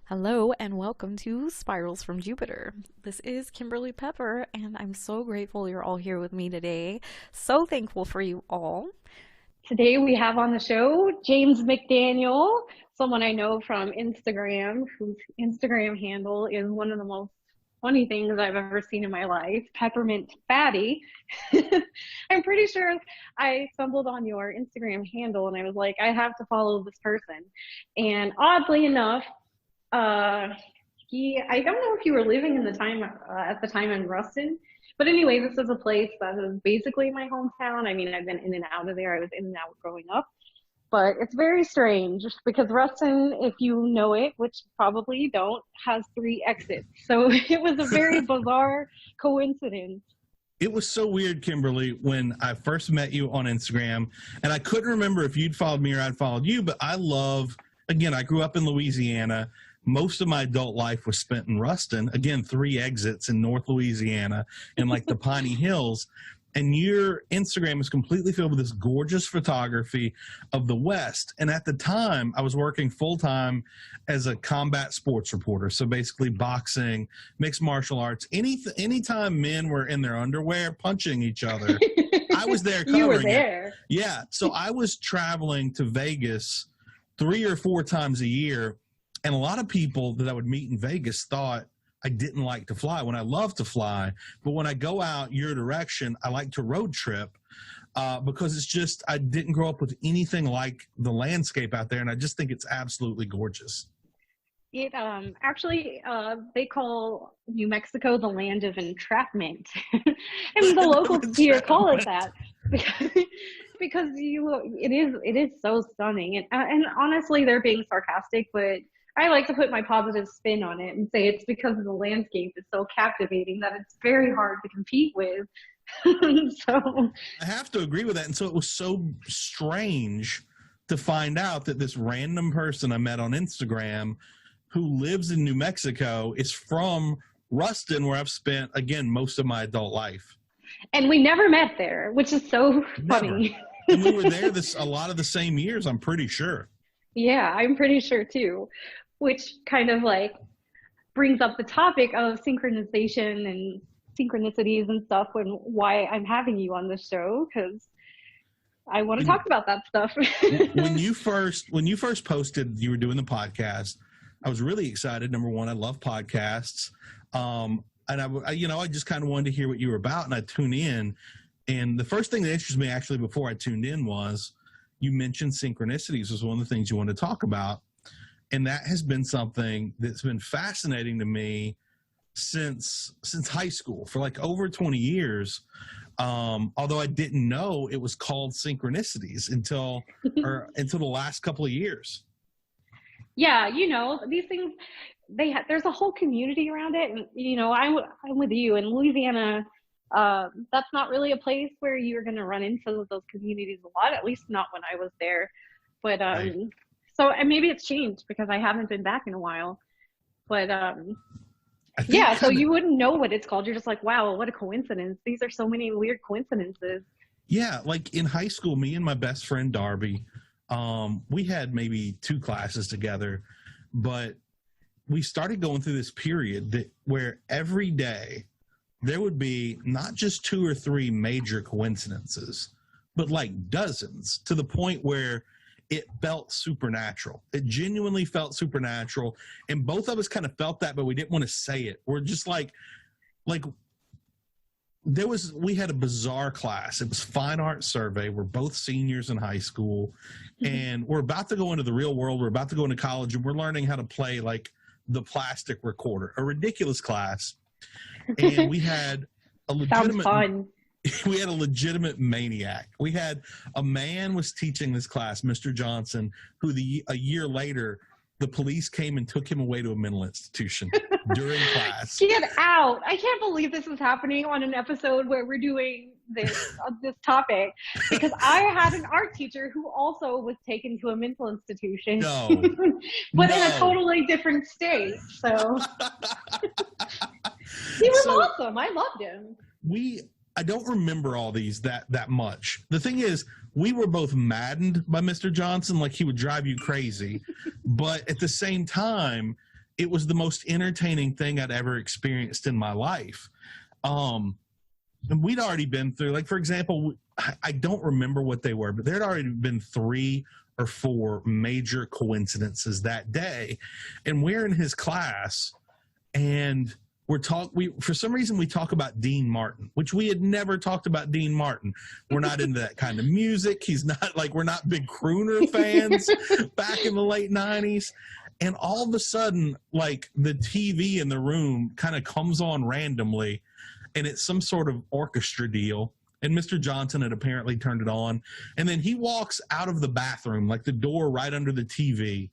Hello and welcome to Spirals from Jupiter. This is Kimberly Pepper, and I'm so grateful you're all here with me today. So thankful for you all. Today we have on the show James McDaniel, someone I know from Instagram, whose Instagram handle is one of the most funny things I've ever seen in my life, Peppermint Fatty. I'm pretty sure I stumbled on your Instagram handle and I was like, I have to follow this person. And oddly enough, uh, I don't know if you were living in the time at the time in Ruston, but anyway, this is a place that is basically my hometown. I mean, I've been in and out of there. I was in and out growing up, but it's very strange because Ruston, if you know it, which probably you don't, has three exits. So it was a very bizarre coincidence. It was so weird, Kimberly, when I first met you on Instagram, and I couldn't remember if you'd followed me or I'd followed you, but again, I grew up in Louisiana. Most of my adult life was spent in Ruston. Again, three exits in North Louisiana in like the Piney Hills. And your Instagram is completely filled with this gorgeous photography of the West. And at the time, I was working full-time as a combat sports reporter. So basically boxing, mixed martial arts, anytime men were in their underwear punching each other, I was there covering You were there. it. Yeah. So I was traveling to Vegas 3 or 4 times a year. And a lot of people that I would meet in Vegas thought I didn't like to fly when I love to fly. But when I go out your direction, I like to road trip because it's just, I didn't grow up with anything like the landscape out there. And I just think it's absolutely gorgeous. It actually they call New Mexico the land of entrapment, and the locals here call it that because it is so stunning, and honestly they're being sarcastic, but I like to put my positive spin on it and say it's because the landscape is so captivating that it's very hard to compete with. So I have to agree with that. And so it was so strange to find out that this random person I met on Instagram who lives in New Mexico is from Ruston, where I've spent, again, most of my adult life. and we never met there, which is so funny. And we were there a lot of the same years, I'm pretty sure. Yeah, I'm pretty sure too, which kind of like brings up the topic of synchronization and synchronicities and stuff, and why I'm having you on this show, because I want to talk about that stuff. when you first posted you were doing the podcast, I was really excited. Number one, I love podcasts. And I just kind of wanted to hear what you were about, and I tuned in. And the first thing that interested me actually before I tuned in was you mentioned synchronicities was one of the things you wanted to talk about. And that has been something that's been fascinating to me since high school for like over 20 years. Although I didn't know it was called synchronicities until the last couple of years. Yeah, these things, there's a whole community around it, and I'm with you in Louisiana. That's not really a place where you're going to run into those communities a lot, at least not when I was there. But Right. so, and maybe it's changed because I haven't been back in a while. But Yeah, so you wouldn't know what it's called. You're just like, wow, what a coincidence. These are so many weird coincidences. Yeah, like in high school, me and my best friend Darby, we had maybe 2 classes together, but we started going through this period where every day there would be not just 2 or 3 major coincidences, but like dozens, to the point where it felt supernatural. It genuinely felt supernatural. And both of us kind of felt that, but we didn't want to say it. We're just like we had a bizarre class. It was fine art survey. We're both seniors in high school, and we're about to go into the real world. We're about to go into college, and we're learning how to play like the plastic recorder, a ridiculous class. And we had a legitimate, Sounds fun. we had a legitimate maniac. We had a man was teaching this class, Mr. Johnson, who a year later, the police came and took him away to a mental institution during class. Get out. I can't believe this is happening on an episode where we're doing this topic, because I had an art teacher who also was taken to a mental institution. No. But in a totally different state. So he was awesome. I loved him. I don't remember all these that much. The thing is, we were both maddened by Mr. Johnson, like he would drive you crazy. But at the same time, it was the most entertaining thing I'd ever experienced in my life. And we'd already been through, like, for example, I don't remember what they were, but there'd already been 3 or 4 major coincidences that day. And we're in his class, and for some reason we talk about Dean Martin, which we had never talked about Dean Martin. We're not into that kind of music. He's not, like, we're not big crooner fans back in the late 90s. And all of a sudden, like, the TV in the room kind of comes on randomly, and it's some sort of orchestra deal. And Mr. Johnson had apparently turned it on. And then he walks out of the bathroom, like the door right under the TV.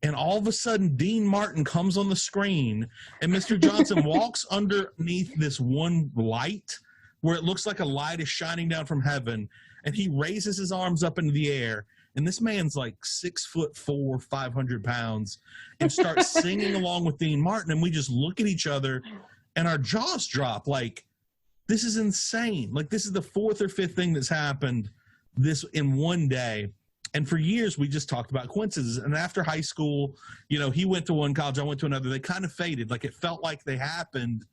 And all of a sudden, Dean Martin comes on the screen, and Mr. Johnson walks underneath this one light where it looks like a light is shining down from heaven. And he raises his arms up into the air. And this man's like 6'4", 500 pounds, and starts singing along with Dean Martin. And we just look at each other, and our jaws drop. Like, this is insane. Like, this is the 4th or 5th thing that's happened this in one day. And for years, we just talked about coincidences. And after high school, you know, he went to one college, I went to another. They kind of faded. Like, it felt like they happened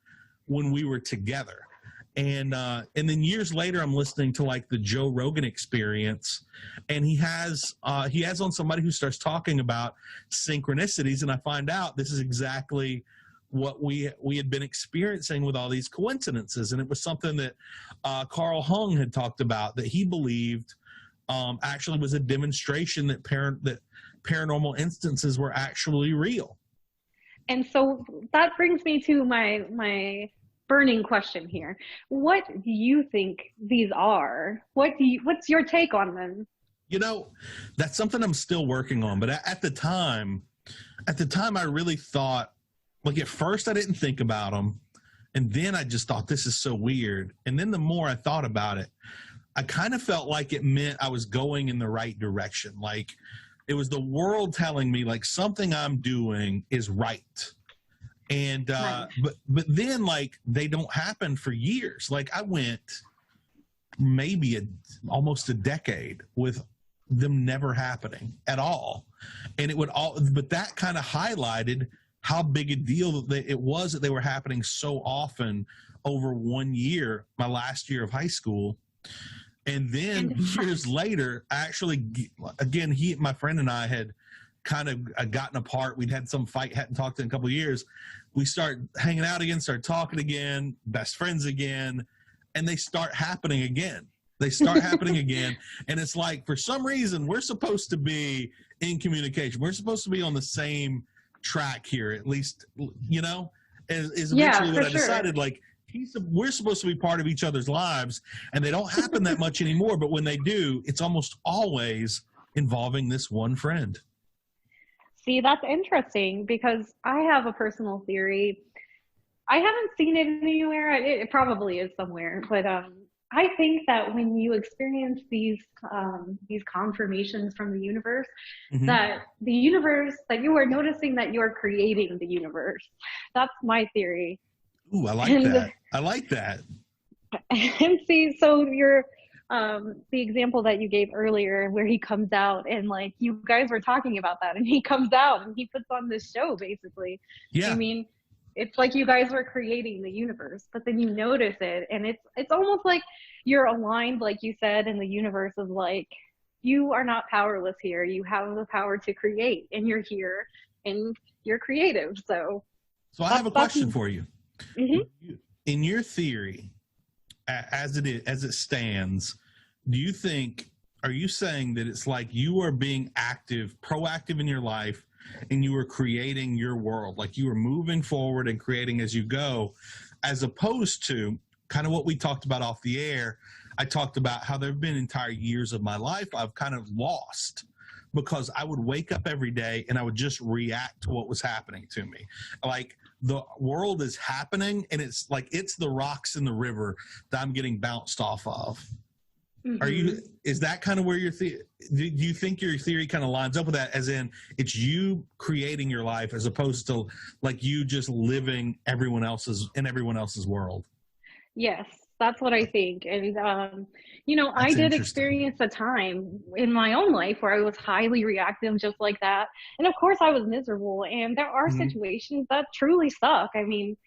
when we were together. And then years later, I'm listening to, like, the Joe Rogan Experience, and he has on somebody who starts talking about synchronicities, and I find out this is exactly what we had been experiencing with all these coincidences. And it was something that Carl Hung had talked about, that he believed actually was a demonstration that paranormal instances were actually real. And so that brings me to my burning question here. What do you think these are? What's your take on them? You know, that's something I'm still working on. But at the time, I really thought, like, at first I didn't think about them. And then I just thought, this is so weird. And then the more I thought about it, I kind of felt like it meant I was going in the right direction. Like, it was the world telling me, like, something I'm doing is right. And right. But then, like, they don't happen for years. Like, I went maybe almost a decade with them never happening at all. And but that kind of highlighted how big a deal it was that they were happening so often over 1 year, my last year of high school. And then years later, actually, again, my friend and I had kind of gotten apart. We'd had some fight, hadn't talked in a couple of years. We start hanging out again, start talking again, best friends again, and they start happening again. And it's like, for some reason, we're supposed to be in communication. We're supposed to be on the same track here, at least, you know, is eventually what I decided. Like, we're supposed to be part of each other's lives, and they don't happen that much anymore. But when they do, it's almost always involving this one friend. See, that's interesting, because I have a personal theory. I haven't seen it anywhere. It probably is somewhere, but I think that when you experience these confirmations from the universe, mm-hmm. that you are noticing that you are creating the universe. That's my theory. Ooh, I like that. And see, so you're the example that you gave earlier, where he comes out, and, like, you guys were talking about that, and he comes out and he puts on this show, basically. Yeah. I mean, it's like you guys were creating the universe, but then you notice it, and it's almost like you're aligned, like you said, and the universe is like, you are not powerless here. You have the power to create, and you're here, and you're creative. So I have a question for you. Mm-hmm. In your theory, as it stands, are you saying that it's like you are being proactive in your life, and you are creating your world, like you are moving forward and creating as you go, as opposed to kind of what we talked about off the air? I talked about how there have been entire years of my life I've kind of lost, because I would wake up every day and I would just react to what was happening to me. Like, the world is happening, and it's like, it's the rocks in the river that I'm getting bounced off of. Mm-hmm. Is that kind of where do you think your theory kind of lines up with that, as in it's you creating your life as opposed to, like, you just living in everyone else's world? Yes, That's what I think. And, you know, I That's did interesting. experience a time in my own life where I was highly reactive, just like that. And of course, I was miserable. And there are Mhm. situations that truly suck. I mean,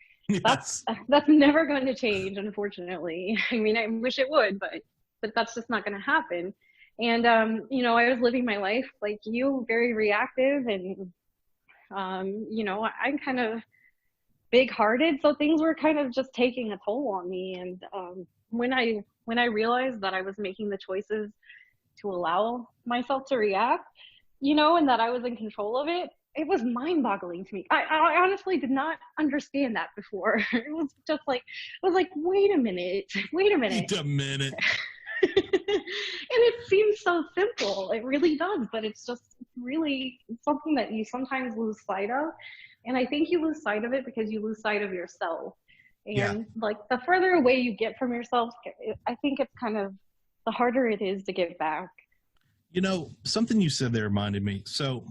that's Yes. that's never going to change, unfortunately. I mean, I wish it would, but that's just not going to happen. And you know, I was living my life like you, very reactive, and you know, I'm kind of big-hearted, so things were kind of just taking a toll on me. And when I realized that I was making the choices to allow myself to react, you know, and that I was in control of it, it was mind-boggling to me. I honestly did not understand that before. It was just like, I was like, wait a minute, wait a minute. Wait a minute. And it seems so simple. It really does, but it's just really something that you sometimes lose sight of. And I think you lose sight of it because you lose sight of yourself. Yeah. And like the further away you get from yourself, I think it's kind of the harder it is to get back. You know, something you said there reminded me. So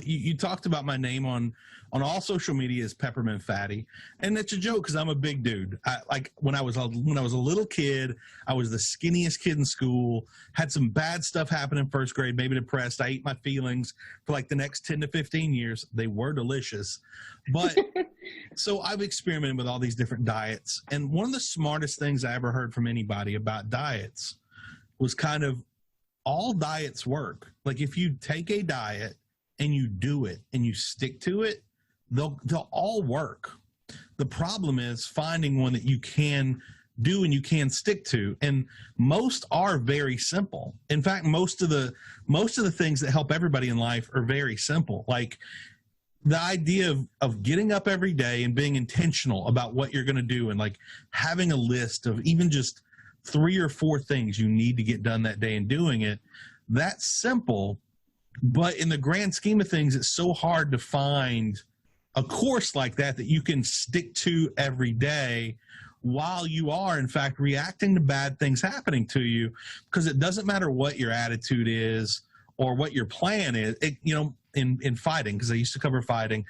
you talked about my name on all social media as Peppermint Fatty, and it's a joke because I'm a big dude. Like when I was a little kid, I was the skinniest kid in school. Had some bad stuff happen in first grade, maybe depressed. I ate my feelings for like the next 10 to 15 years. They were delicious, but so I've experimented with all these different diets, and one of the smartest things I ever heard from anybody about diets was kind of, all diets work. Like if you take a diet and you do it and you stick to it, they'll all work. The problem is finding one that you can do and you can stick to. And most are very simple. In fact, most of the things that help everybody in life are very simple. Like the idea of getting up every day and being intentional about what you're going to do, and like having a list of even just 3 or 4 things you need to get done that day and doing it. That's simple, but in the grand scheme of things, it's so hard to find a course like that you can stick to every day while you are in fact reacting to bad things happening to you, because it doesn't matter what your attitude is or what your plan is. You know, in fighting, because I used to cover fighting,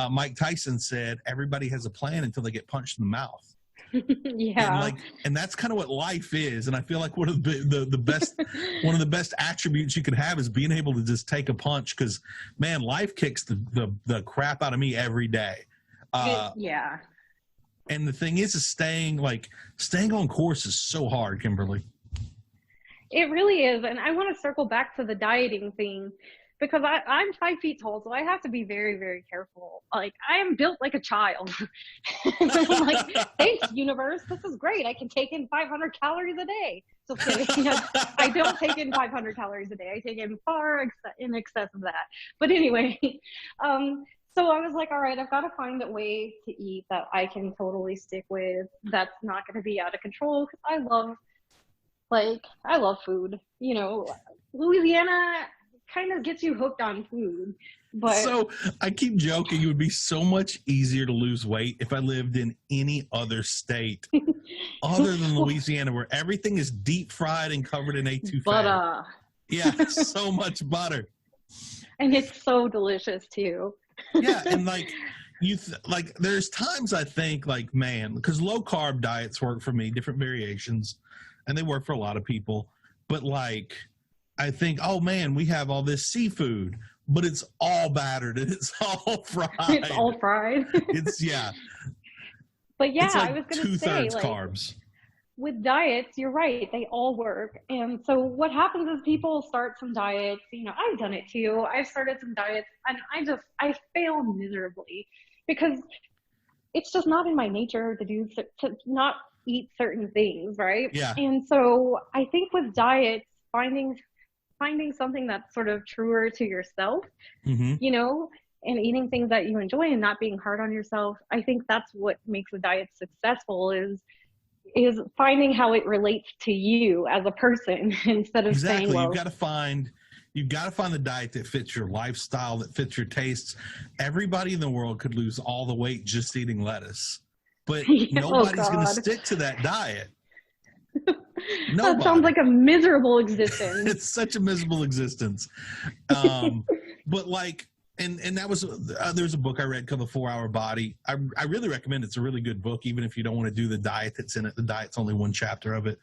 Mike Tyson said everybody has a plan until they get punched in the mouth. Yeah. And that's kind of what life is. And I feel like one of the best attributes you could have is being able to just take a punch, because man, life kicks the crap out of me every day. Yeah. And the thing is staying on course is so hard, Kimberly. It really is. And I want to circle back to the dieting thing, because I'm 5 feet tall, so I have to be very, very careful. Like, I am built like a child. I'm like, thanks, universe. This is great. I can take in 500 calories a day. So I don't take in 500 calories a day. I take in far in excess of that. But anyway, so I was like, all right, I've got to find a way to eat that I can totally stick with, that's not going to be out of control, because I love food. You know, Louisiana kind of gets you hooked on food. But so I keep joking, it would be so much easier to lose weight if I lived in any other state other than Louisiana, where everything is deep fried and covered in A2 fat. Yeah, so much butter. And it's so delicious too. Yeah, and like there's times I think like, man, because low carb diets work for me, different variations, and they work for a lot of people. But like, I think, oh man, we have all this seafood, but it's all battered and it's all fried. It's all fried. Yeah. But yeah, it's like I was going to say, like, carbs. With diets, you're right, they all work. And so what happens is people start some diets. You know, I've done it too. I've started some diets, and I fail miserably, because it's just not in my nature to not eat certain things, right? Yeah. And so I think with diets, finding something that's sort of truer to yourself, you know, and eating things that you enjoy and not being hard on yourself. I think that's what makes a diet successful, is finding how it relates to you as a person, instead of saying, well, you've got to find the diet that fits your lifestyle, that fits your tastes. Everybody in the world could lose all the weight just eating lettuce, but nobody's going to stick to that diet. That sounds like a miserable existence. It's such a miserable existence. But like, and that was there's a book I read called The 4-Hour Body. I really recommend it. It's a really good book, even if you don't want to do the diet that's in it. The diet's only one chapter of it,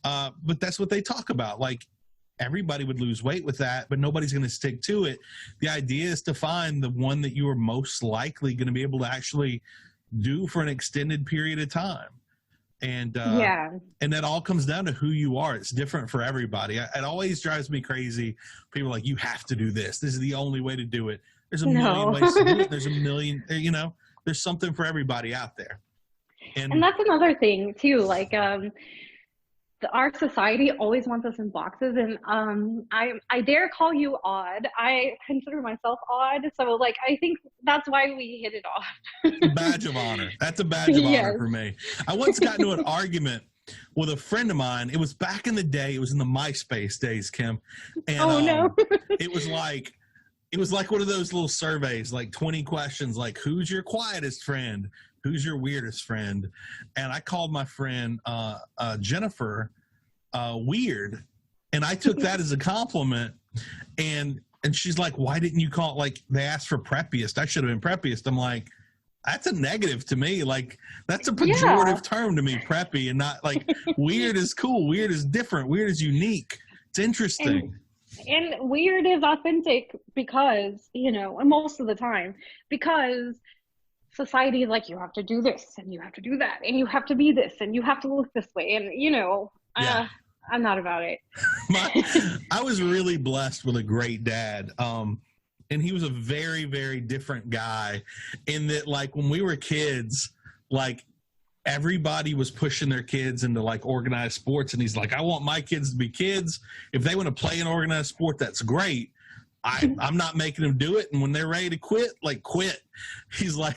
but that's what they talk about. Like, everybody would lose weight with that, but nobody's going to stick to it. The idea is to find the one that you are most likely going to be able to actually do for an extended period of time. And and that all comes down to who you are. It's different for everybody. It always drives me crazy. People are like, you have to do this. This is the only way to do it. There's a million ways to do it. There's a million, there's something for everybody out there. And that's another thing too. Like, our society always wants us in boxes, and I dare call you odd. I consider myself odd, so like I think that's why we hit it off. Badge of honor. That's a badge of honor for me. I once got into an argument with a friend of mine. It was back in the day. It was in the MySpace days, Kim. And it was like one of those little surveys, like 20 questions, like who's your quietest friend? Who's your weirdest friend? And I called my friend Jennifer weird, and I took that as a compliment. And she's like, "Why didn't you call it?" Like, they asked for preppiest. I should have been preppiest. I'm like, that's a negative to me. Like, that's a pejorative term to me, preppy, and not like weird is cool. Weird is different. Weird is unique. It's interesting. And weird is authentic because, and most of the time, because society is like, you have to do this and you have to do that and you have to be this and you have to look this way. And, I'm not about it. I was really blessed with a great dad. And he was a very, very different guy in that, like, when we were kids, like, everybody was pushing their kids into like organized sports. And he's like, I want my kids to be kids. If they want to play an organized sport, that's great. I'm not making them do it. And when they're ready to quit, like, quit. He's like,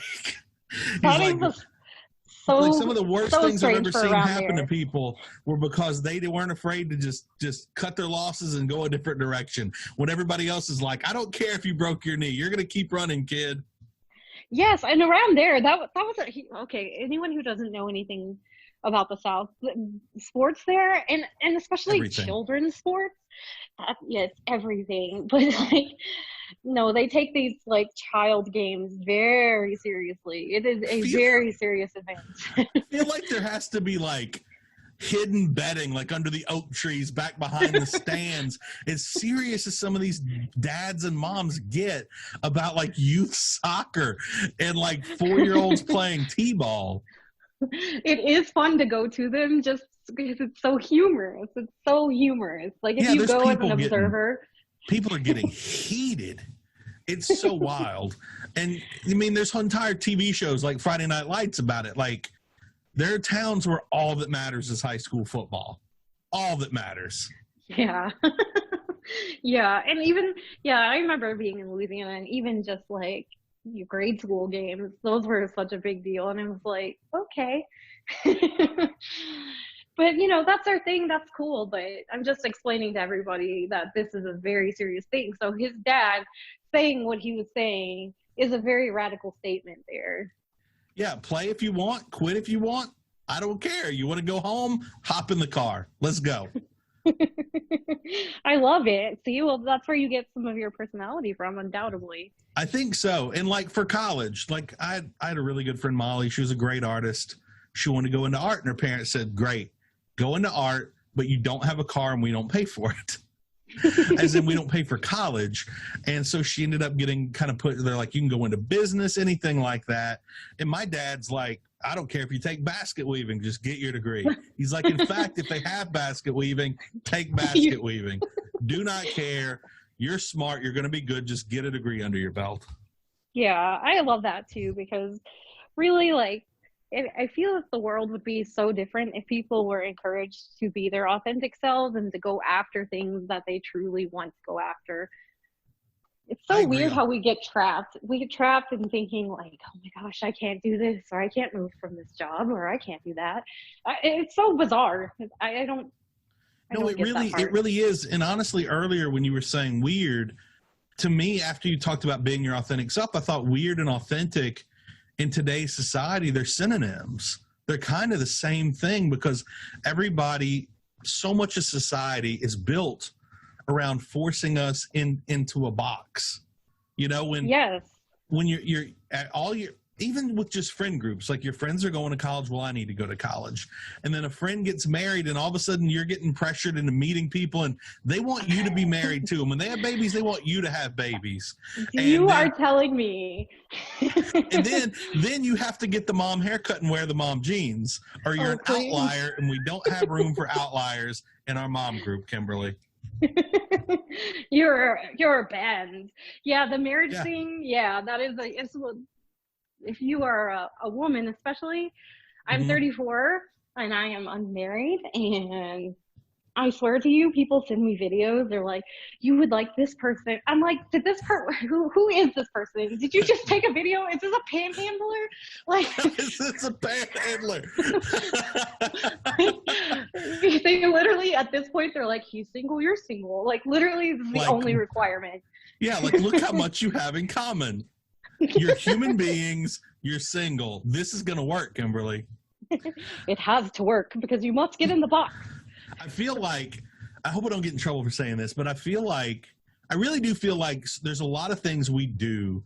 some of the worst things I've ever seen happen to people were because they weren't afraid to just cut their losses and go a different direction. When everybody else is like, I don't care if you broke your knee, you're going to keep running, kid. Yes, and around there, that was okay. Anyone who doesn't know anything about the South, sports there, and especially everything. Children's sports, it's everything. But like, no, they take these like child games very seriously. It is a very serious event. I feel like there has to be like hidden betting, like under the oak trees back behind the stands, as serious as some of these dads and moms get about like youth soccer and like 4-year-olds playing t-ball. It is fun to go to them just because it's so humorous. It's so humorous. Like, if you go as an observer, people are getting heated. It's so wild. And I mean, there's entire TV shows like Friday Night Lights about it. Like, there are towns where all that matters is high school football. All that matters. Yeah. Yeah. And even, I remember being in Louisiana, and even just like your grade school games, those were such a big deal. And it was like, okay. But, that's our thing. That's cool. But I'm just explaining to everybody that this is a very serious thing. So his dad saying what he was saying is a very radical statement there. Yeah, play if you want, quit if you want. I don't care. You want to go home? Hop in the car. Let's go. I love it. See, well, that's where you get some of your personality from, undoubtedly. I think so. And like for college, like I had a really good friend, Molly. She was a great artist. She wanted to go into art, and her parents said, great, go into art, but you don't have a car and we don't pay for it. As in, we don't pay for college. And so she ended up getting kind of put there, like, you can go into business, anything like that. And my dad's like, I don't care if you take basket weaving, just get your degree. He's like, in fact, if they have basket weaving, take basket weaving. Do not care. You're smart. You're going to be good. Just get a degree under your belt. Yeah, I love that too, because really, like, I feel that the world would be so different if people were encouraged to be their authentic selves and to go after things that they truly want to go after. It's so weird how we get trapped. We get trapped in thinking like, oh my gosh, I can't do this, or I can't move from this job, or I can't do that. It's so bizarre. I don't it really is. And honestly, earlier when you were saying weird, to me, after you talked about being your authentic self, I thought weird and authentic in today's society, they're synonyms. They're kind of the same thing, because everybody, so much of society is built around forcing us into a box. You know, Yes. when you're at all your, even with just friend groups, like your friends are going to college. Well, I need to go to college. And then a friend gets married and all of a sudden you're getting pressured into meeting people and they want you to be married to them. When they have babies, they want you to have babies. You are telling me. And then you have to get the mom haircut and wear the mom jeans, or you're an outlier, and we don't have room for outliers in our mom group, Kimberly. You're a band. Yeah, the marriage thing, that is if you are a woman, especially. I'm 34 and I am unmarried, and I swear to you, people send me videos. They're like, you would like this person. I'm like, who is this person? Did you just take a video? Is this a panhandler? Like, is this a panhandler? They literally, at this point, they're like, he's single, you're single. Like, literally, this is the only requirement. Yeah, like, look how much you have in common. You're human beings. You're single. This is going to work, Kimberly. It has to work because you must get in the box. I feel like, I hope I don't get in trouble for saying this, but I really do feel like there's a lot of things we do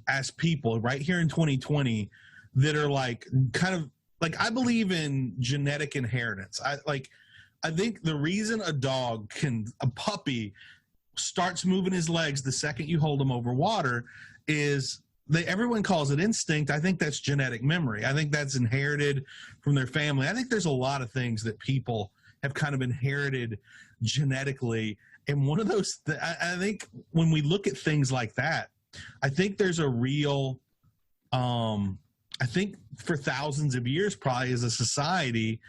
as people right here in 2020 that are like, kind of like, I believe in genetic inheritance. I think the reason a puppy starts moving his legs the second you hold him over water is everyone calls it instinct. I think that's genetic memory. I think that's inherited from their family. I think there's a lot of things that people have kind of inherited genetically. And one of those, I think when we look at things like that, I think there's a real, I think for thousands of years, probably as a society,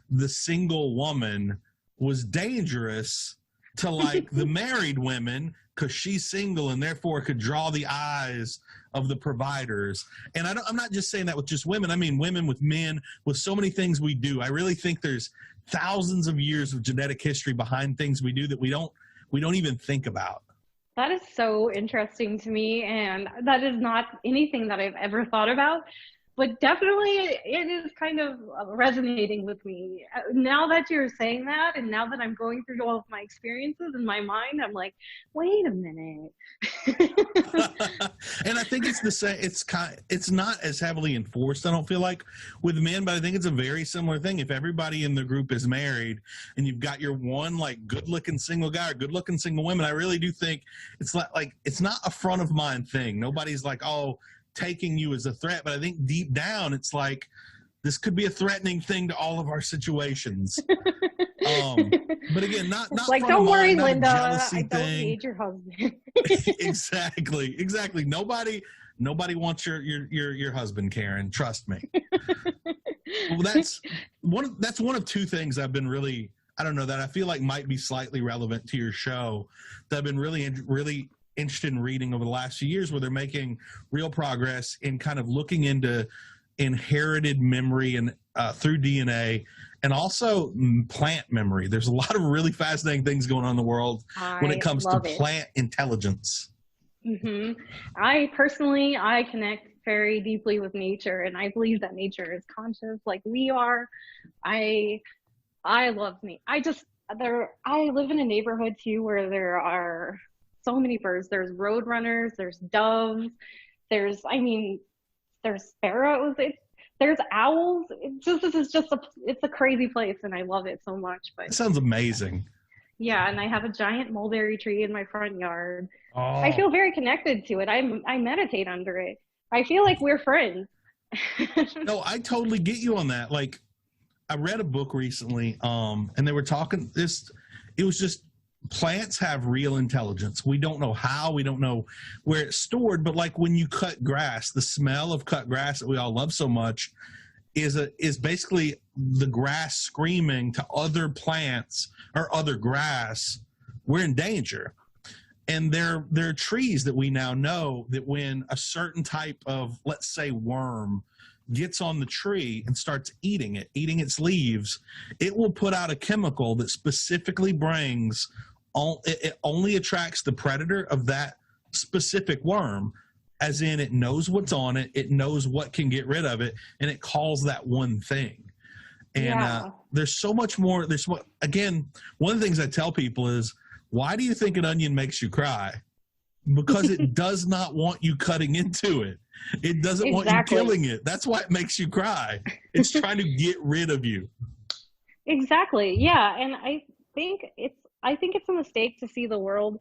the single woman was dangerous to like the married women because she's single and therefore could draw the eyes of the providers. And I'm not just saying that with just women. I mean, women with men, with so many things we do. I really think there's thousands of years of genetic history behind things we do that we don't even think about. That is so interesting to me, and that is not anything that I've ever thought about, but definitely it is kind of resonating with me. Now that you're saying that, and now that I'm going through all of my experiences in my mind, I'm like, wait a minute. And I think it's the same. It's not as heavily enforced, I don't feel like, with men, but I think it's a very similar thing. If everybody in the group is married and you've got your one like good-looking single guy or good-looking single women, I really do think it's like it's not a front of mind thing. Nobody's like, oh, taking you as a threat, but I think deep down it's like this could be a threatening thing to all of our situations. But again, not like, don't worry, not Linda, jealousy I don't thing. need your husband. Exactly. Nobody wants your husband, Karen. Trust me. Well, that's one of two things I've been really, I don't know, that I feel like might be slightly relevant to your show that I've been really interested in reading over the last few years, where they're making real progress in kind of looking into inherited memory and through DNA, and also plant memory. There's a lot of really fascinating things going on in the world when it comes to plant intelligence. Mm-hmm. I personally connect very deeply with nature, and I believe that nature is conscious like we are. I love me. I live in a neighborhood too where there are so many birds. There's roadrunners, there's doves, there's sparrows, there's owls. It's a crazy place, and I love it so much. But it sounds amazing. Yeah, and I have a giant mulberry tree in my front yard. Oh. I feel very connected to it. I meditate under it. I feel like we're friends. No, I totally get you on that. Like, I read a book recently, and they were talking this. It was just, plants have real intelligence. We don't know how, we don't know where it's stored, but like when you cut grass, the smell of cut grass that we all love so much is basically the grass screaming to other plants or other grass, we're in danger. And there are trees that we now know that when a certain type of, let's say, worm gets on the tree and starts eating its leaves, it will put out a chemical that specifically brings, it only attracts the predator of that specific worm, as in it knows what's on it, it knows what can get rid of it, and it calls that one thing. And there's so much more. Again, one of the things I tell people is, why do you think an onion makes you cry? because it does not want you cutting into it. It doesn't want you killing it. That's why it makes you cry. It's trying to get rid of you. Exactly. Yeah. And I think it's a mistake to see the world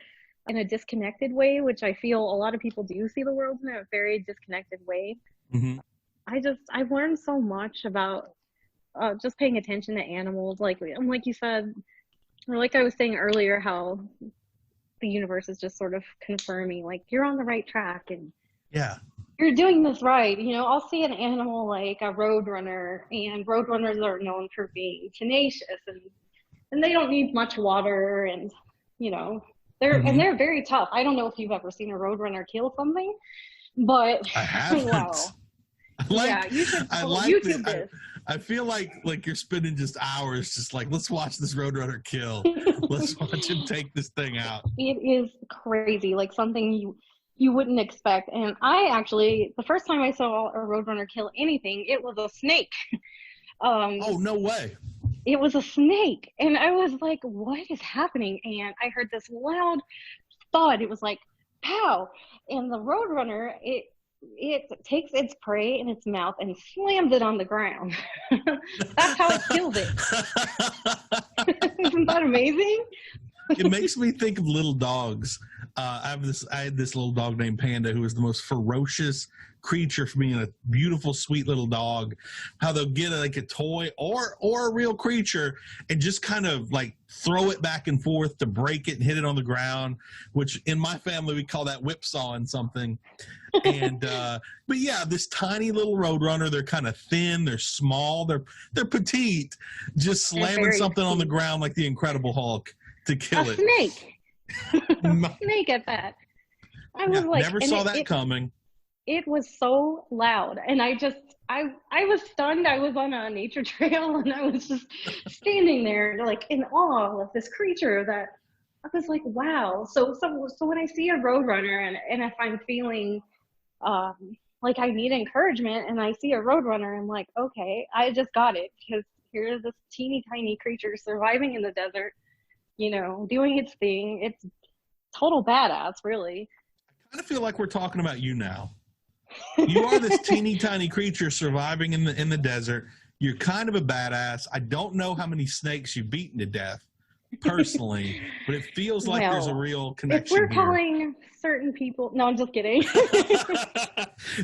in a disconnected way, which I feel a lot of people do see the world in a very disconnected way. Mm-hmm. I've learned so much about just paying attention to animals, like you said, or like I was saying earlier, how the universe is just sort of confirming, like, you're on the right track and yeah, you're doing this right. You know, I'll see an animal like a roadrunner, and roadrunners are known for being tenacious, and they don't need much water, and you know, they're very tough. I don't know if you've ever seen a roadrunner kill something, but I haven't. wow. You should YouTube this. I feel like you're spending just hours just like, let's watch this roadrunner kill. Let's watch him take this thing out. It is crazy, like something you wouldn't expect. And I actually, the first time I saw a roadrunner kill anything, it was a snake. Oh, no way. It was a snake. And I was like, what is happening? And I heard this loud thud. It was like, pow. And the roadrunner, it takes its prey in its mouth and slams it on the ground. That's how it kills it. Isn't that amazing? It makes me think of little dogs. I had this little dog named Panda, who was the most ferocious creature for being a beautiful, sweet little dog. How they'll get like a toy or a real creature and just kind of like throw it back and forth to break it and hit it on the ground, which in my family we call that whipsawing something. And but yeah, this tiny little roadrunner, they're kind of thin, they're small, they're petite, just slamming something on the ground like the Incredible Hulk to kill it. Snake. Snake at that. I was like, never saw that coming. It was so loud, and I was stunned. I was on a nature trail, and I was just standing there like in awe of this creature that I was like, wow. So when I see a roadrunner and if I'm feeling like I need encouragement and I see a roadrunner, I'm like, okay, I just got it, because here's this teeny tiny creature surviving in the desert, you know, doing its thing. It's total badass, really. I kind of feel like we're talking about you now. You are this teeny tiny creature surviving in the desert. You're kind of a badass. I don't know how many snakes you've beaten to death personally, but it feels like there's a real connection. If we're calling certain people, no, I'm just kidding.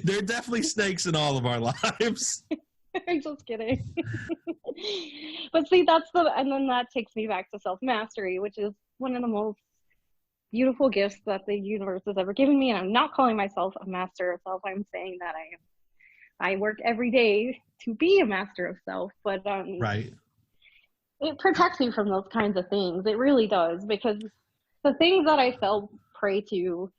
There are definitely snakes in all of our lives. I'm just kidding. But see, and then that takes me back to self-mastery, which is one of the most beautiful gifts that the universe has ever given me. And I'm not calling myself a master of self. I'm saying that I work every day to be a master of self, but right. It protects me from those kinds of things. It really does, because the things that I fell prey to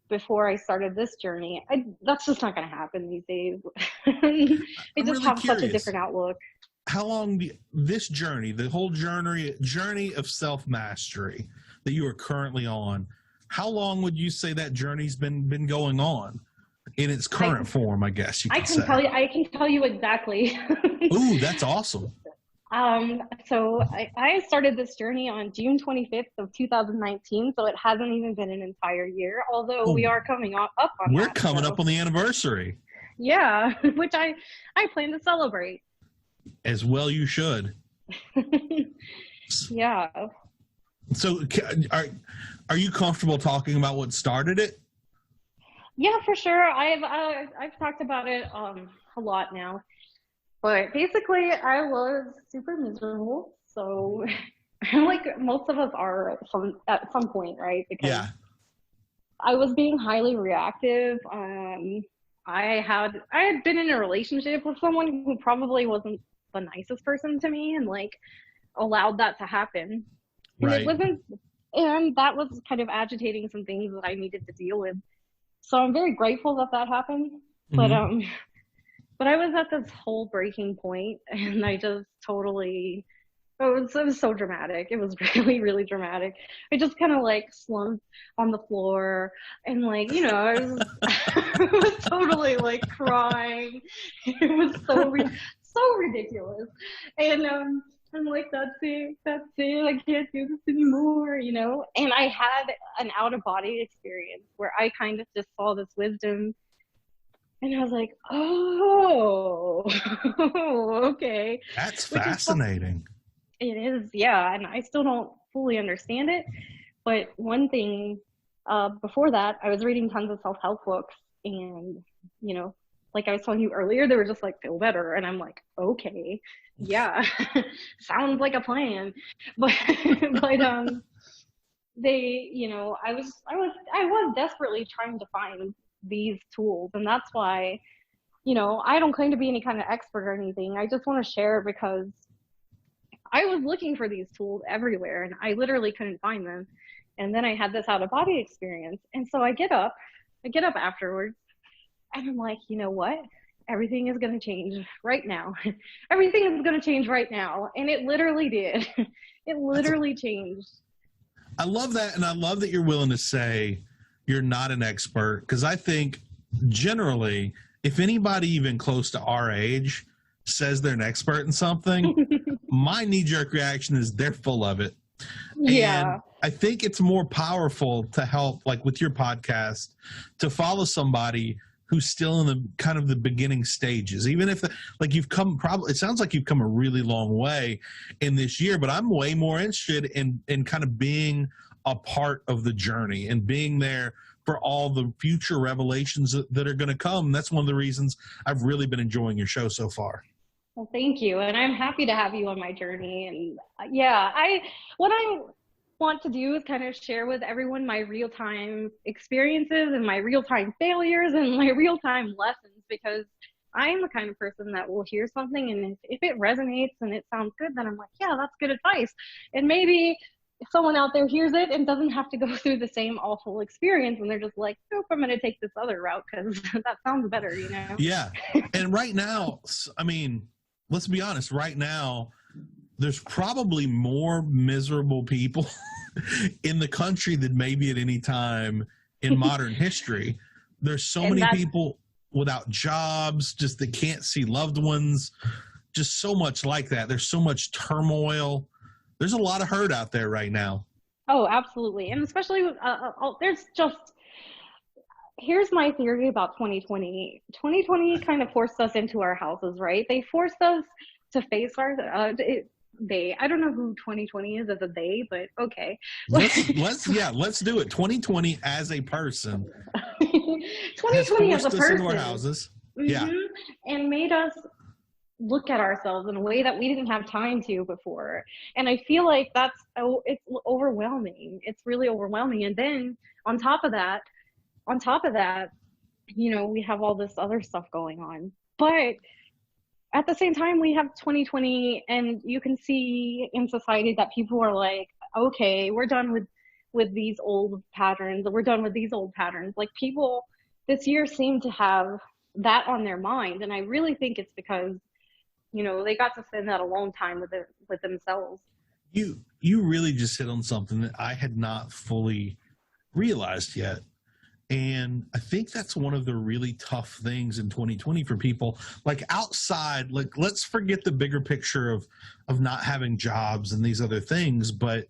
before I stared this journey, that's just not going to happen these days. I just really have curious. such a different outlook. How long this journey, the whole journey of self-mastery that you are currently on, how long would you say that journey's been going on in its current form, I guess you could say? I can tell you exactly. Ooh, that's awesome. So I started this journey on June 25th of 2019, so it hasn't even been an entire year, although we are coming up on We're coming up on the anniversary. Yeah, which I plan to celebrate. As well you should. Yeah. So are you comfortable talking about what started it? Yeah, for sure. I've talked about it a lot now. But basically, I was super miserable. So, like most of us are at some point, right? Because I was being highly reactive. I had been in a relationship with someone who probably wasn't the nicest person to me, and like allowed that to happen. And right. It wasn't, and that was kind of agitating some things that I needed to deal with. So I'm very grateful that happened. Mm-hmm. But I was at this whole breaking point, and I just totally, it was so dramatic. It was really, really dramatic. I just kind of like slumped on the floor, and like, you know, I was totally like crying. It was so ridiculous. And I'm like, that's it, I can't do this anymore, you know? And I had an out of body experience where I kind of just saw this wisdom and I was like, oh, okay. That's Which is, fascinating. it is, yeah. And I still don't fully understand it. But one thing, before that, I was reading tons of self-help books and, you know, like I was telling you earlier, they were just like, feel better. And I'm like, okay, yeah, sounds like a plan. But, but, they, you know, I was desperately trying to find these tools. And that's why, you know, I don't claim to be any kind of expert or anything. I just want to share because I was looking for these tools everywhere and I literally couldn't find them. And then I had this out of body experience. And so I get up afterwards and I'm like, you know what? Everything is going to change right now. Everything is going to change right now. And it literally did. It literally changed. I love that. And I love that you're willing to say you're not an expert. Because I think generally, if anybody even close to our age says they're an expert in something, my knee-jerk reaction is they're full of it. Yeah. And I think it's more powerful to help, like with your podcast, to follow somebody who's still in the kind of the beginning stages, even if like you've come probably, it sounds like you've come a really long way in this year, but I'm way more interested in kind of being a part of the journey and being there for all the future revelations that are going to come. That's one of the reasons I've really been enjoying your show so far. Well, thank you. And I'm happy to have you on my journey. And yeah, what I want to do is kind of share with everyone my real-time experiences and my real-time failures and my real-time lessons, because I am the kind of person that will hear something and if it resonates and it sounds good, then I'm like, yeah, that's good advice. And maybe if someone out there hears it and doesn't have to go through the same awful experience and they're just like, nope, I'm going to take this other route because that sounds better, you know? Yeah. And right now, I mean, let's be honest, right now, there's probably more miserable people in the country than maybe at any time in modern history. There's so many people without jobs, just that can't see loved ones, just so much like that. There's so much turmoil. There's a lot of hurt out there right now. Oh, absolutely. And especially, there's just, here's my theory about 2020. 2020 kind of forced us into our houses, right? They forced us to face our, I don't know who 2020 is as a they, but okay. Let's do it. 2020 as a person. 2020 as a person. Into our houses. Mm-hmm. Yeah. And made us look at ourselves in a way that we didn't have time to before. And I feel like it's overwhelming. It's really overwhelming. And then on top of that, you know, we have all this other stuff going on. But at the same time, we have 2020, and you can see in society that people are like, okay, we're done with these old patterns. We're done with these old patterns. Like, people this year seem to have that on their mind. And I really think it's because, you know, they got to spend that alone time with themselves. You really just hit on something that I had not fully realized yet. And I think that's one of the really tough things in 2020 for people, like outside, like let's forget the bigger picture of not having jobs and these other things, but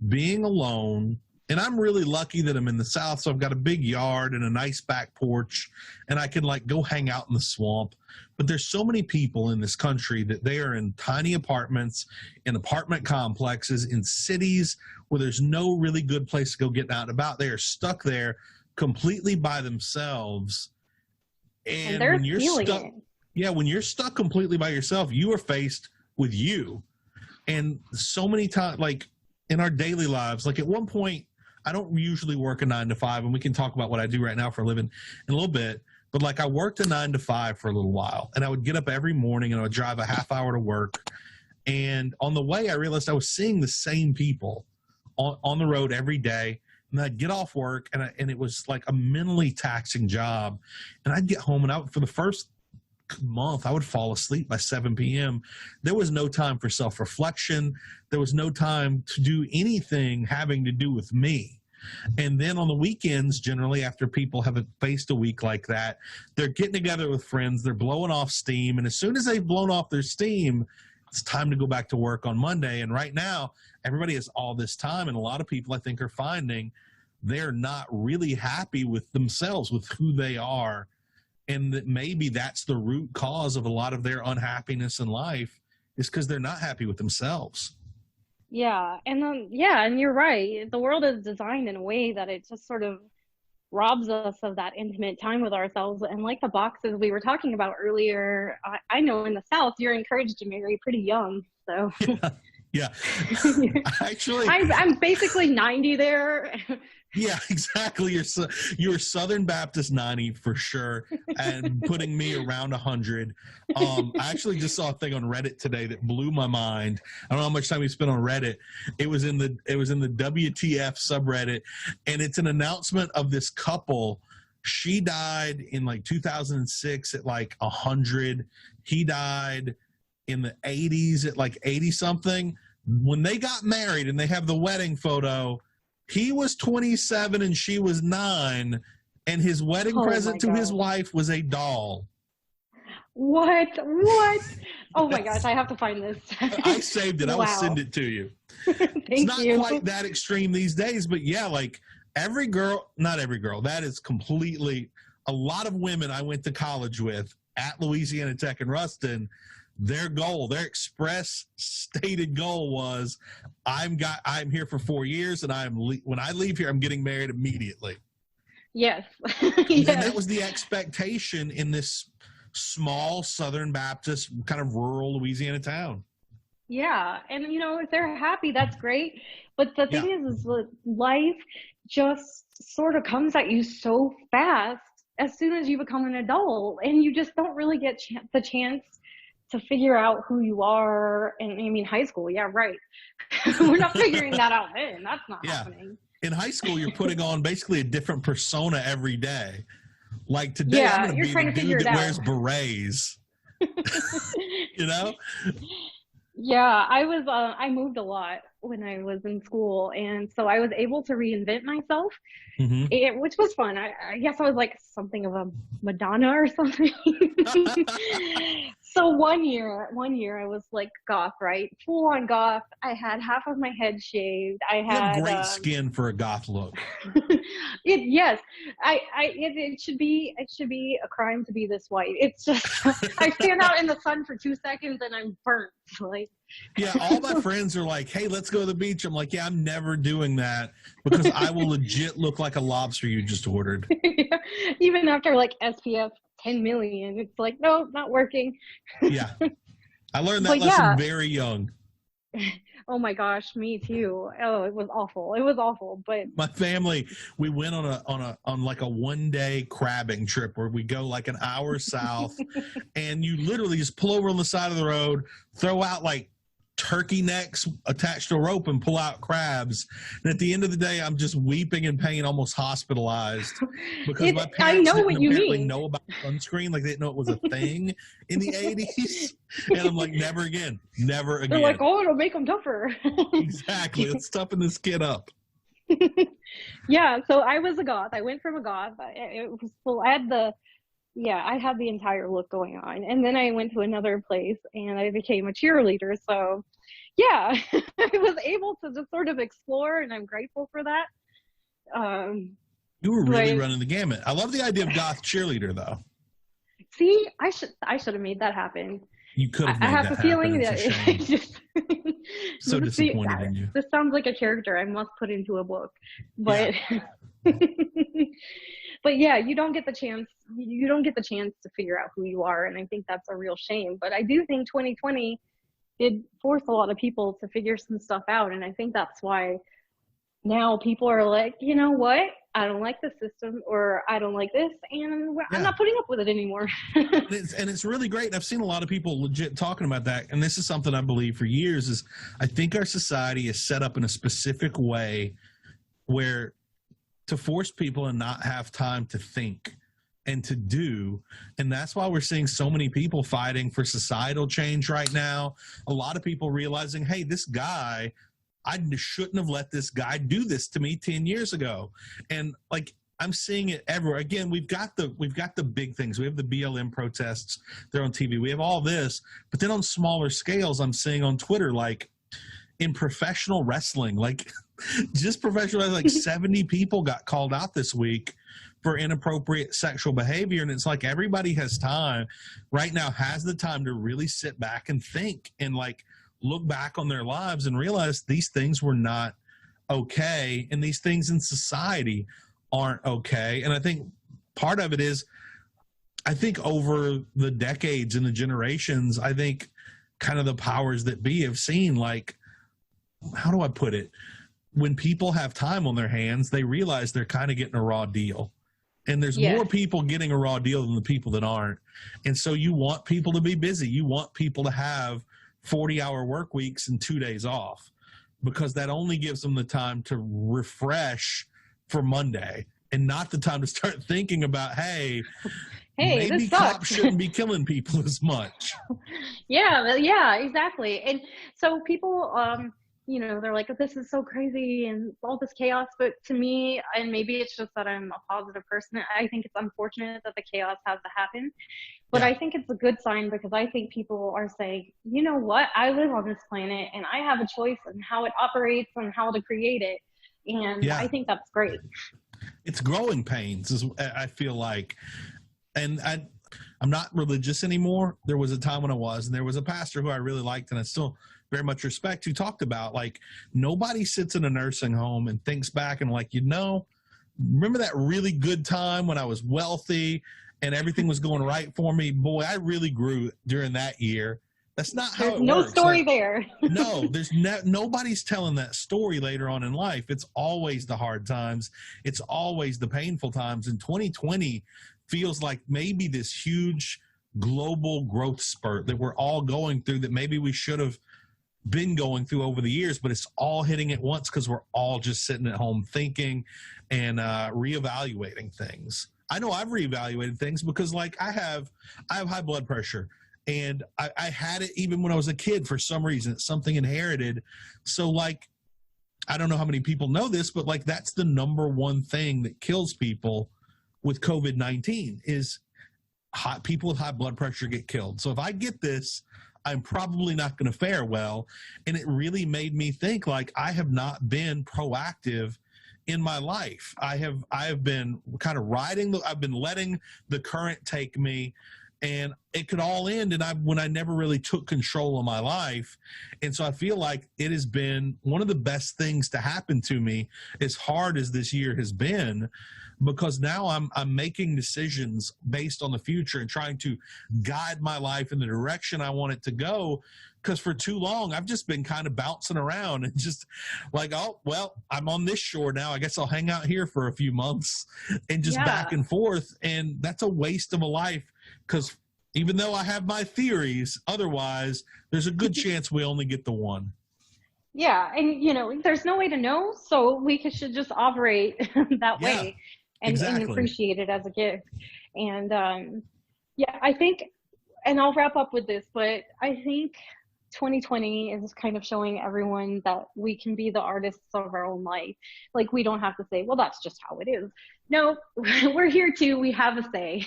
being alone. And I'm really lucky that I'm in the South. So I've got a big yard and a nice back porch and I can like go hang out in the swamp. But there's so many people in this country that they are in tiny apartments, in apartment complexes, in cities where there's no really good place to go get out and about. They are stuck there completely by themselves. And when you're stuck, when you're stuck completely by yourself, you are faced with you. And so many times, like in our daily lives, like at one point, I don't usually work a 9 to 5, and we can talk about what I do right now for a living in a little bit. But like I worked a 9 to 5 for a little while, and I would get up every morning and I would drive a half hour to work. And on the way, I realized I was seeing the same people on the road every day. And I'd get off work, and it was like a mentally taxing job. And I'd get home, and for the first month, I would fall asleep by 7 p.m. There was no time for self-reflection. There was no time to do anything having to do with me. And then on the weekends, generally after people have faced a week like that, they're getting together with friends, they're blowing off steam. And as soon as they've blown off their steam, it's time to go back to work on Monday. And right now, everybody has all this time. And a lot of people, I think, are finding they're not really happy with themselves, with who they are. And that maybe that's the root cause of a lot of their unhappiness in life, is because they're not happy with themselves. Yeah. And and you're right. The world is designed in a way that it just sort of robs us of that intimate time with ourselves. And like the boxes we were talking about earlier, I know in the South, you're encouraged to marry pretty young. So yeah. Actually, I'm basically 90 there. Yeah, exactly. You're Southern Baptist 90 for sure, and putting me around 100. I actually just saw a thing on Reddit today that blew my mind. I don't know how much time you spent on Reddit. It was in the WTF subreddit, and it's an announcement of this couple. She died in like 2006 at like 100. He died in the 80s at like 80 something. When they got married and they have the wedding photo, he was 27 and she was 9, and his wedding present to his wife was a doll. What? Oh my gosh, I have to find this. I saved it. I will send it to you. It's not quite that extreme these days, but yeah, like not every girl, that is completely, a lot of women I went to college with at Louisiana Tech and Ruston, their express stated goal was, I'm here for 4 years, and when I leave here, I'm getting married immediately. Yes. Yes. And that was the expectation in this small Southern Baptist kind of rural Louisiana town. Yeah. And if they're happy, that's great. But the thing is life just sort of comes at you so fast as soon as you become an adult, and you just don't really get the chance to figure out who you are. And I mean, high school, yeah, right. We're not figuring that out then. That's not happening. In high school, you're putting on basically a different persona every day. Like today, I'm going to be the dude that wears berets. Yeah, I moved a lot when I was in school, and so I was able to reinvent myself, which was fun. I guess I was like something of a Madonna or something. So one year I was like goth, right? Full on goth. I had half of my head shaved. I had great skin for a goth look. Yes, it should be a crime to be this white. It's just I stand out in the sun for 2 seconds and I'm burnt. Like, yeah, all my friends are like, "Hey, let's go to the beach." I'm like, "Yeah, I'm never doing that because I will legit look like a lobster you just ordered." Even after like SPF 10 million, it's like, no, not working. Yeah, I learned that lesson very young. Oh my gosh, me too. Oh, it was awful. But my family, we went on like a 1-day crabbing trip where we go like an hour south, and you literally just pull over on the side of the road, throw out like turkey necks attached to a rope, and pull out crabs. And at the end of the day, I'm just weeping in pain, almost hospitalized, because my parents didn't know about sunscreen. Like, they didn't know it was a thing in the 80s. And I'm like, never again. They're like, oh, it'll make them tougher. Exactly. Let's toughen this kid up. Yeah, so I was a goth. I went from a goth. I had the entire look going on. And then I went to another place and I became a cheerleader. So yeah, I was able to just sort of explore, and I'm grateful for that. You were really running the gamut. I love the idea of goth cheerleader though. See, I should have made that happen. You could have. I have a feeling that it's just so disappointed in you. This sounds like a character I must put into a book, but but yeah, you don't get the chance. You don't get the chance to figure out who you are, and I think that's a real shame. But I do think 2020 did force a lot of people to figure some stuff out, and I think that's why now people are like, you know what? I don't like the system, or I don't like this, and I'm not putting up with it anymore. and it's really great. And I've seen a lot of people legit talking about that. And this is something I believe for years is I think our society is set up in a specific way where to force people and not have time to think and to do. And that's why we're seeing so many people fighting for societal change right now. A lot of people realizing, hey, this guy, I shouldn't have let this guy do this to me 10 years ago. And like, I'm seeing it everywhere. Again, we've got the big things. We have the BLM protests. They're on TV. We have all this, but then on smaller scales, I'm seeing on Twitter, like in professional wrestling, like just professional, like 70 people got called out this week for inappropriate sexual behavior. And it's like everybody has time right now, has the time to really sit back and think and like look back on their lives and realize these things were not okay. And these things in society aren't okay. And I think part of it is, I think over the decades and the generations, I think kind of the powers that be have seen, like, how do I put it? When people have time on their hands, they realize they're kind of getting a raw deal. And there's more people getting a raw deal than the people that aren't. And so you want people to be busy. You want people to have 40-hour work weeks and 2 days off, because that only gives them the time to refresh for Monday and not the time to start thinking about, hey, maybe cops shouldn't be killing people as much. Yeah, exactly. And so people, you know, they're like, this is so crazy and all this chaos. But to me, and maybe it's just that I'm a positive person, I think it's unfortunate that the chaos has to happen. But I think it's a good sign, because I think people are saying, you know what, I live on this planet and I have a choice in how it operates and how to create it. And I think that's great. It's growing pains, I feel like. And I'm not religious anymore. There was a time when I was, and there was a pastor who I really liked and I still very much respect, who talked about, like, nobody sits in a nursing home and thinks back and like, you know, remember that really good time when I was wealthy and everything was going right for me? Boy, I really grew during that year. That's not how it works. No story there. No, there's nobody's telling that story later on in life. It's always the hard times. It's always the painful times. And 2020 feels like maybe this huge global growth spurt that we're all going through, that maybe we should have been going through over the years, but it's all hitting at once because we're all just sitting at home thinking and reevaluating things. I know I've reevaluated things because, like, I have high blood pressure, and I had it even when I was a kid for some reason. It's something inherited. So, like, I don't know how many people know this, but like, that's the number one thing that kills people with COVID-19 is people with high blood pressure get killed. So if I get this, I'm probably not going to fare well. And it really made me think, like, I have not been proactive in my life. I have been kind of I've been letting the current take me, and it could all end. And when I never really took control of my life. And so I feel like it has been one of the best things to happen to me, as hard as this year has been, because now I'm making decisions based on the future and trying to guide my life in the direction I want it to go. Because for too long, I've just been kind of bouncing around and just like, oh, well, I'm on this shore now. I guess I'll hang out here for a few months and just back and forth. And that's a waste of a life, because even though I have my theories, otherwise, there's a good chance we only get the one. Yeah. And, you know, there's no way to know. So we should just operate that way and appreciate it as a gift. And I think, and I'll wrap up with this, but I think 2020 is kind of showing everyone that we can be the artists of our own life. Like, we don't have to say, well, that's just how it is. No, we're here too. We have a say.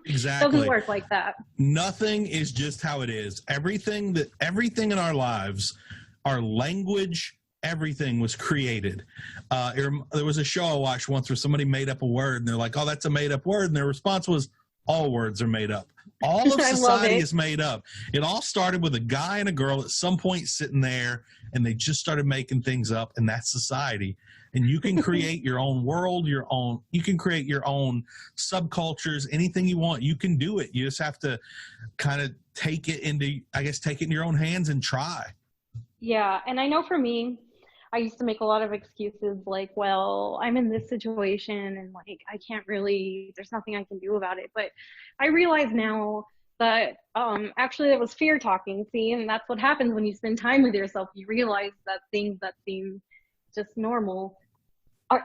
Exactly. Doesn't work like that. Nothing is just how it is. Everything in our lives, our language, everything was created. There was a show I watched once where somebody made up a word, and they're like, oh, that's a made up word. And their response was, all words are made up. All of society is made up. It all started with a guy and a girl at some point sitting there, and they just started making things up, and that's society. And you can create your own world, you can create your own subcultures, anything you want. You can do it. You just have to kind of take it in your own hands and try. Yeah. And I know for me, I used to make a lot of excuses like, well, I'm in this situation and like, I can't really, there's nothing I can do about it. But I realize now that actually it was fear talking, see, and that's what happens when you spend time with yourself. You realize that things that seem just normal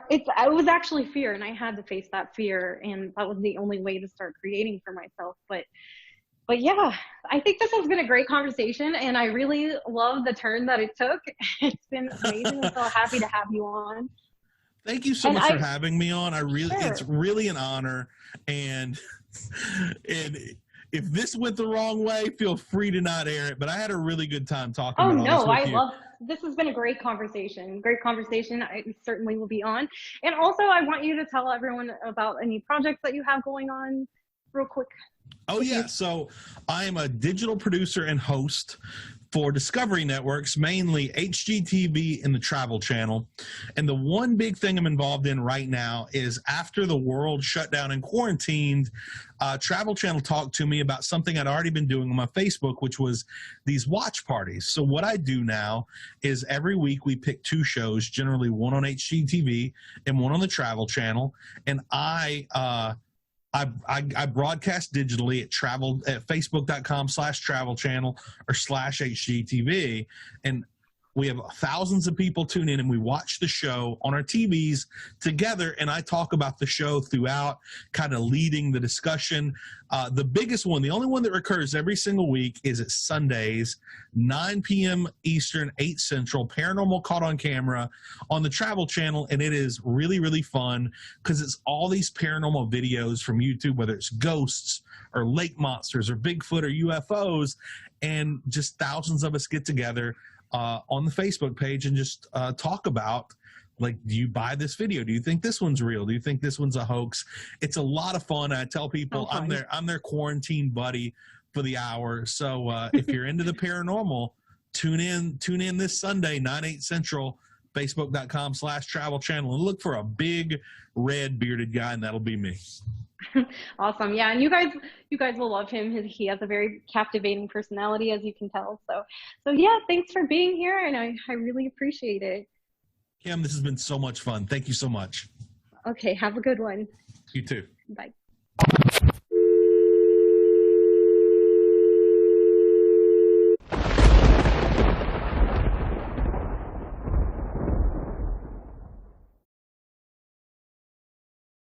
it was actually fear, and I had to face that fear, and that was the only way to start creating for myself. But yeah, I think this has been a great conversation, and I really love the turn that it took. It's been amazing. I'm so happy to have you on. Thank you so And much for having me on. It's Sure. really an honor. And and if this went the wrong way, feel free to not air it. But I had a really good time talking Oh about all this no, with you. this has been a great conversation. Great conversation. I certainly will be on. And also I want you to tell everyone about any projects that you have going on real quick. Oh yeah, so I am a digital producer and host for Discovery Networks, mainly HGTV and the Travel Channel. And the one big thing I'm involved in right now is after the world shut down and quarantined, Travel Channel talked to me about something I'd already been doing on my Facebook, which was these watch parties. So what I do now is every week we pick 2 shows, generally one on HGTV and one on the Travel Channel, and I broadcast digitally at facebook.com/travel channel or /HGTV. And we have thousands of people tune in and we watch the show on our TVs together. And I talk about the show throughout, kind of leading the discussion. The biggest one, the only one that recurs every single week is at Sundays, 9 p.m. Eastern, 8 Central, Paranormal Caught on Camera on the Travel Channel. And it is really, really fun because it's all these paranormal videos from YouTube, whether it's ghosts or lake monsters or Bigfoot or UFOs. And just thousands of us get together on the Facebook page and just talk about, like, do you buy this video? Do you think this one's real? Do you think this one's a hoax? It's a lot of fun. I tell people I'm their quarantine buddy for the hour. So if you're into the paranormal, tune in this Sunday, 9/8 Central, facebook.com/travel channel, and look for a big red bearded guy, and that'll be me. Awesome. Yeah, and you guys will love him. He has a very captivating personality, as you can tell. So yeah, thanks for being here, and I really appreciate it. Kim, this has been so much fun. Thank you so much. Okay, have a good one. You too. Bye.